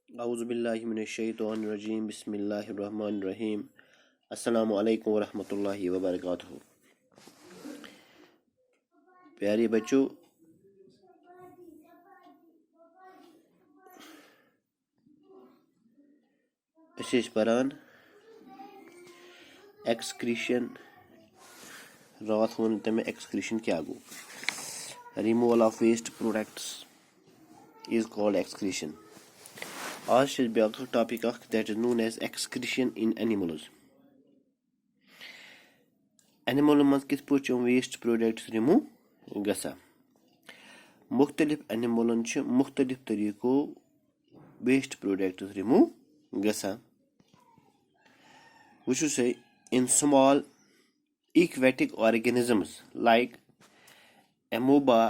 औज़ुबिल्लाहिमिनश्शैतानिर्रजीम बिस्मिल्लाहिर्रहमानिर्रहीम अस्सलामु अलैकुम वरहमतुल्लाहि वबरकातुहू। प्यारे बच्चों, अस परान एक्सक्रीशन। रात वोन तमें एक्सक्रीशन क्या गो। Removal of waste products is called excretion. आज ब्याक topic that is known as excretion in animals. Animal मज किस पे वेस्ट प्रोडक्ट्स रिमूव गसा। मुख्तलिफ एनिमलन मुख्तलिफ तरीको वेस्ट प्रोडक्ट्स रिमूव गसा। वुचु से in small aquatic organisms like amoeba,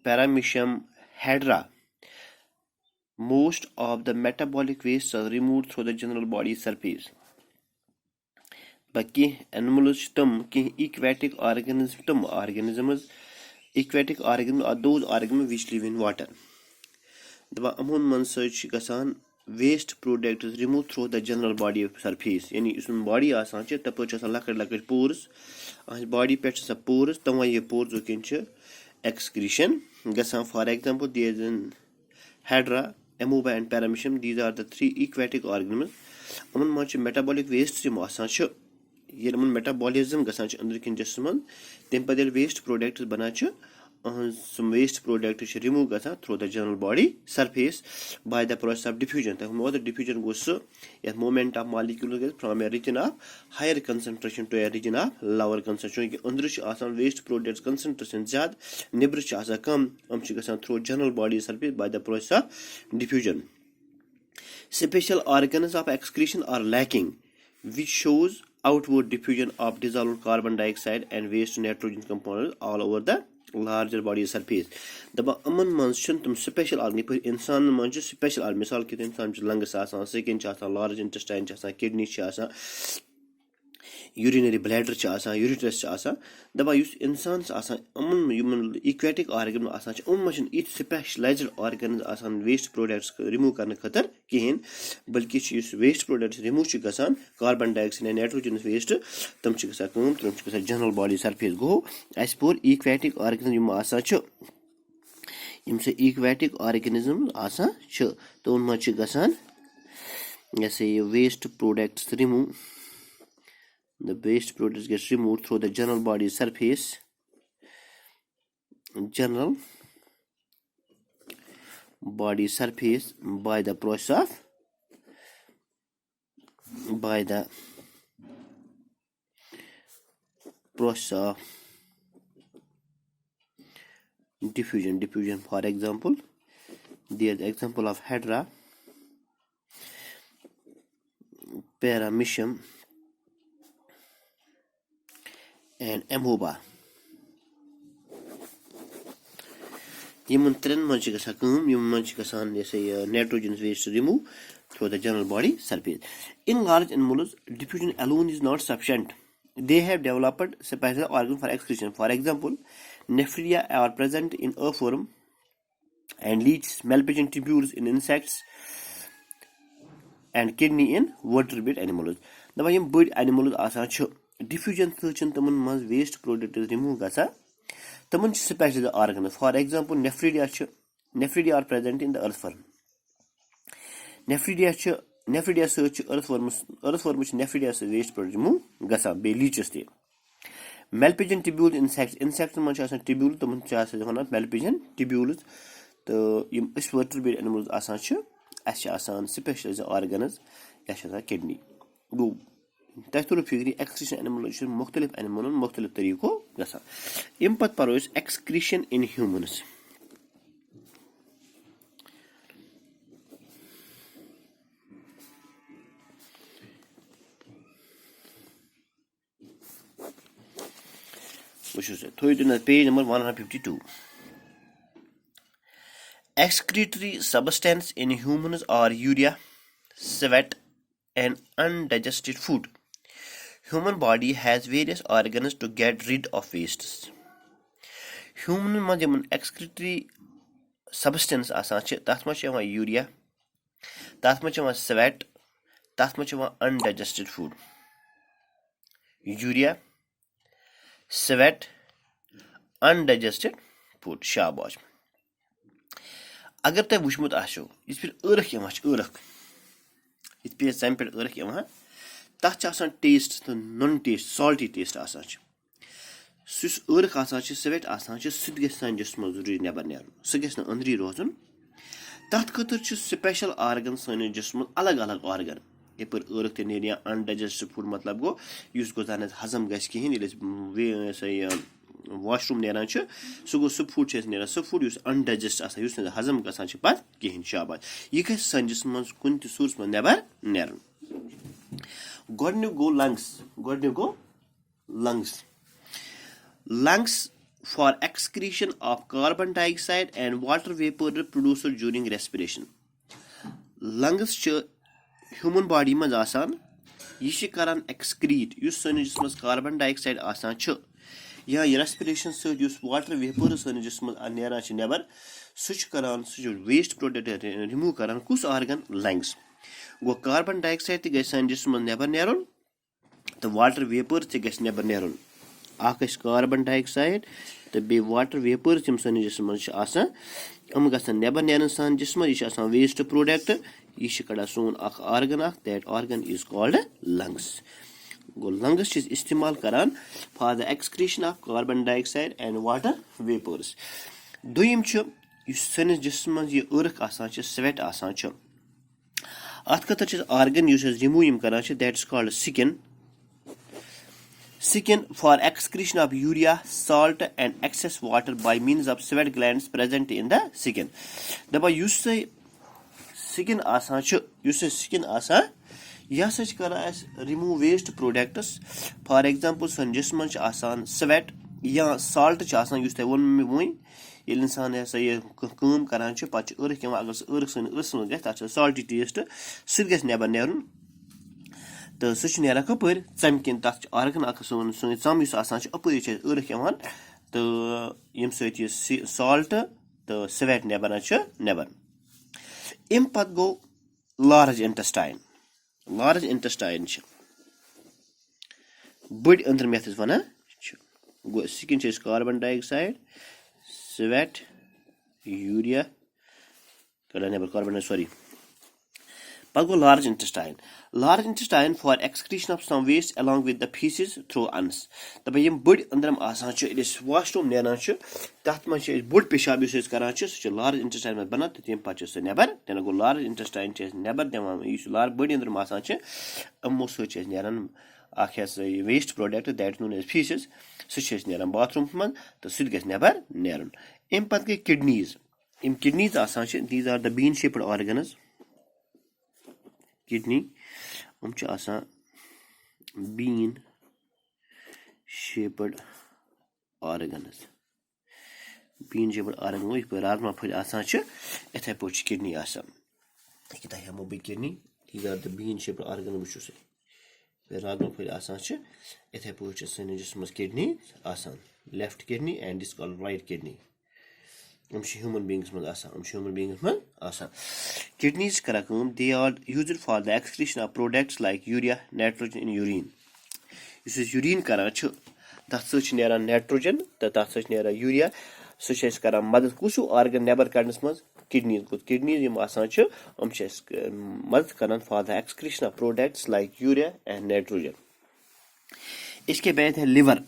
paramecium, hydra, most of the metabolic wastes are removed through the general body surface. But animals aquatic organisms aquatic organisms are those organisms which live in water. The amount man search gasan waste products removed through the general body surface. यानी इसमें body आसान चे तब कुछ ऐसा लकड़ pores आज body पे ऐसा pores तब वही pores जो किंचे excretion गसान. For example, there is an hydra, amoeba and paramecium. These are the three aquatic organisms. Aman माचे metabolic waste से आसान चे ये अमन metabolism गसान चे अंदर किन जिस्मन तेम पर waste products बना चे some waste product is removed through the general body surface by the process of diffusion. The diffusion goes a moment of molecules from a region of higher concentration to a region of lower concentration. Under waste products concentration zyad nibr kam through general body surface by the process of diffusion. Special organs of excretion are lacking, which shows outward diffusion of dissolved carbon dioxide and waste nitrogen components all over the larger body surface. दबा अमन मंस तुम special organ पर इंसान मंज special organ मिसाल के इंसान lungs आसान skin large intestine kidney urinary bladder urethras दबा इंसान अमन इक्वेटिक ऑर्गन उन इत specialized organ waste products remove करने खतर कहें बल्कि वेस्ट प्रोडक्ट्स रिमूव गसान कार्बन डाइऑक्साइड नाइट्रोजन वेस्ट तम जनरल बॉडी सरफेस गो अस पोर इक्वेटिक ऑर्गन इक्वेटिक ऑर्गेनिज्म तो उन गसान ये waste products remove. The waste products get removed through the general body surface. General body surface by the process of diffusion. For example, there is example of hydra, paramecium and amoeba. Yimon tren manch gasan yim manch gasan जैसे nitrogen waste remove through the general body surface. In large animals, diffusion alone is not sufficient. They have developed special organs for excretion. For example, nephridia are present in earthworm and leech, malpighian tubules in insects, and kidney in vertebrate animals. The yim bird animals आसान diffusion तमन मज waste products remove गसा तमन special organ. For example nephridia are present in the earthworm. Nephridia earthworm nephridia waste product remove गसा बे लीचस ते. Malpighian tubule insects मज ट्यूब्यूल तमन वन मेलपिजन ट्यूब्यूल्स तो यम वर्टेब्रेट एनिमल्स आसान स्पेशल ऑर्गन्स या किडनी गो. तोर फिक्री एक्सक्रीशन एनिमल मुख्तलिफ एनिमल मुख्तलिफ तरीको गसा. अम पत परो excretion in humans. Page number 152. Excretory substance in humans are urea, sweat, and undigested food. Human body has various organs to get rid of wastes. Human excretory substance आसान तथ मज urea, तथ में स्वेट, तथ में undigested food, urea, sweat, undigested food. शाबाश। अगर तुम वुचमुत आसो इस पे ٲरख यवं ٲरख, इत पे जम पे ٲरख यवं तथ टेस्ट तो नॉन टेस्ट सॉल्टी टेस्ट आसान सुस ٲरख आसान स्वेट आसान सह गि सान जिस्म जरूरी नबर नेरन, सह गि अंदरी रोजन। तथ खतर स्पेशल आर्गन सन जिस्म अलग अलग आर्गन यपर ٲरख ते नेर या अनडाइजेस्टेड फूड मतलब गो युस गो जान हजम गस कहें वॉशरूम नेरान सह गो सह फूड नेरान सह फूड अनडाइजेस्ट आसान हजम गसान पत कहें। शाबाश। यह गि सन जिस्म कुन त सूरस मज नबर नेरन। गोडन्युक गो लंग्स, गोडन्युक गो lungs. Lungs for excretion of carbon dioxide and water vapor produced during respiration. Lungs human body maz asan yih karan excrete yus sanis jismas carbon dioxide asan या respiration se yus water vapor sanis jismas neran ch nebar such karan such waste product remove karan kus organ lungs go carbon dioxide te gai sanis jismas nebar neron to water vapor te gai nebar neron carbon dioxide तो बे water vapours यम सन जिस्म यम गसन नबर नेरन सान जिस्म यह waste product यह कड़ा सोन organ that organ is called lungs. गो lungs इस्तेमाल करान for the excretion of carbon dioxide and water vapours. दुयम सनिस जिस्म यह ٲरख आसान स्वेट आसान अत खतर आर्गन रिमूव यम करान that is called skin. Skin for excretion of urea, salt and excess water by means of sweat glands present in the skin. दबा युस skin आसान यह करा remove waste products for example सन जिस्म आसान स्वेट या साल्ट युस तह वोन मे वो ये इंसान यह कम करान पे ٲरख अगर सह ٲरख सन ٲस मज गि तथ साल्टी टेस्ट सह गि नबर नेरन तो सह नेरान कपर षम किन तथ आर्गन सोन षम अपर ٲरख यवान तो यम सत साल्ट तो स्वेट नबरान नबर। अम पत गो लार्ज इंटेस्टाइन। लार्ज इंटेस्टाइन बड़ अंदर यथ वन गो skin carbon dioxide, sweat, urea कड़ा नबर कार्बन सॉरी पत गो large intestine. Large intestine for excretion of some waste along with the faeces through anus. दपा यम बड़ अंदरम आसान वॉशरूम नेरान तथ मज बोड़ पेशाब करान सह लार्ज इंटेस्टाइन मज बनान तो तम पे सह नबर तेना गो लार्ज इंटेस्टाइन नबर दिवान लार बड़ अंदरम आसान यमो सह नेरान waste product that known as faeces सह नेरान बाथरूम मज तो सह गि नबर नेरन। अम पे गई किडनीज। यम किडनीज आसान these are the bean shaped organs. Kidney bean shaped organs. Bean shaped organ गो यह राजमा फल आसान इथे पे किडनी आसान हमो बे kidney these are the bean shaped organ वो राजमा फल आसान इथे पे सन जिसम किडनी आसान left kidney and this called right kidney human beings मज आसान। किडनीज करा they are used for the excretion of products like urea nitrogen in urine. Urine करान तथ नेरान नाइट्रोजन तो तथ नेरान यूरिया सह करान मदद कुछ आर्गन नबर कड़नस मज किडनीज गो किडनीज आसान मदद करान for the excretion of products like urea and nitrogen. इसके बाद है liver.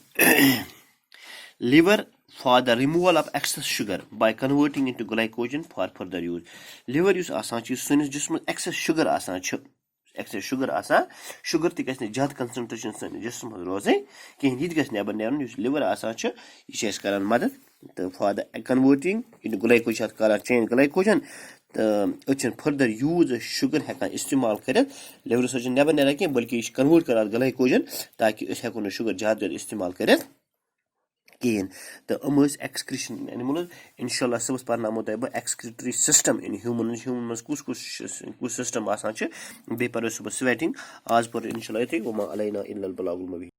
Liver for the removal of excess sugar by converting into glycogen for further use. Liver yus asan sanis jism excess sugar asan sugar te gais jad concentration sanis jism roze kehin yit gais nebar neran yus liver asan yeh karan madad for the converting into glycogen karan change glycogen further use sugar hekan istemal karit liver so nebar neran ke balki convert karan glycogen taki is hekon sugar jad istemal karit कहें तो excretion animals इंशाल्लाह सबस परनामो तह बह excretory system in human मज कुछ system आसान बे पर सुबह स्वेटिंग आज पर इंशाल्लाह वमा अलैना इल्लल बलागुल मुबीन।